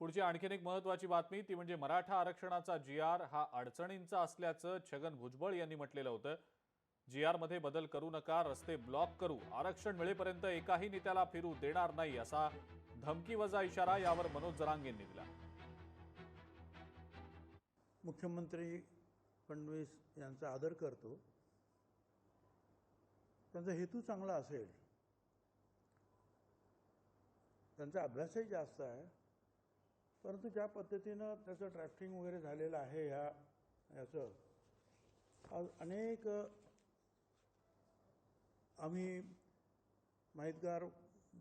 पुढची आणखीन एक महत्त्वाची बातमी ती म्हणजे मराठा आरक्षणाचा जी.आर. हा अडचणींचा असल्याचं छगन भुजबळ यांनी म्हटलेलं होतं. जी.आर. मध्ये बदल करू नका, रस्ते ब्लॉक करू, आरक्षण मिळेपर्यंत एकाही नेत्याला फिरू देणार नाही असा धमकीवजा इशारा यावर मनोज जरांगेंनी दिला. मुख्यमंत्री फडणवीस यांचा आदर करतो. त्यांचा हेतू चांगला असेल, त्यांचा अभ्यासही जास्त आहे, परंतु ज्या पद्धतीनं त्याचं ड्राफ्टिंग वगैरे झालेलं आहे याचं आज अनेक आम्ही माहितगार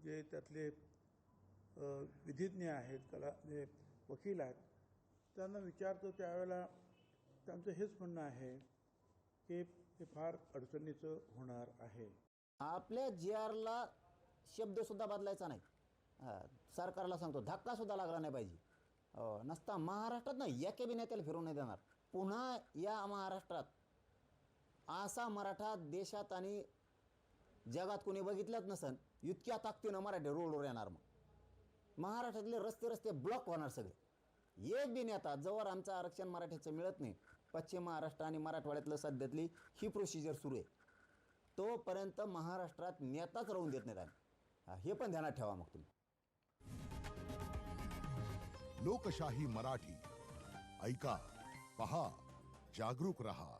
जे त्यातले विधिज्ञ आहेत, जे वकील आहेत, त्यांना विचारतो त्यावेळेला त्यांचं हेच म्हणणं आहे की हे फार अडचणीचं होणार आहे. आपल्या जी.आरला शब्दसुद्धा बदलायचा नाही. सरकारला सांगतो धक्कासुद्धा लागला नाही पाहिजे. नसता महाराष्ट्रात ना एके बी नेत्याला फिरवून नाही देणार. पुन्हा या महाराष्ट्रात असा मराठा देशात आणि जगात कोणी बघितलंच नसन इतक्या ताकदीनं मराठी रोडवर येणार. मग महाराष्ट्रातले रस्ते रस्ते ब्लॉक होणार सगळे. एक बी नेता जवळ आमचं आरक्षण मराठीचं मिळत नाही, पश्चिम महाराष्ट्र आणि मराठवाड्यातलं सध्यातली ही प्रोसिजर सुरू आहे, तोपर्यंत महाराष्ट्रात नेताच राहून देत नाहीत आम्ही. हे पण ध्यानात ठेवा. मग तुम्ही लोकशाही मराठी ऐका, पहा, जागरूक रहा.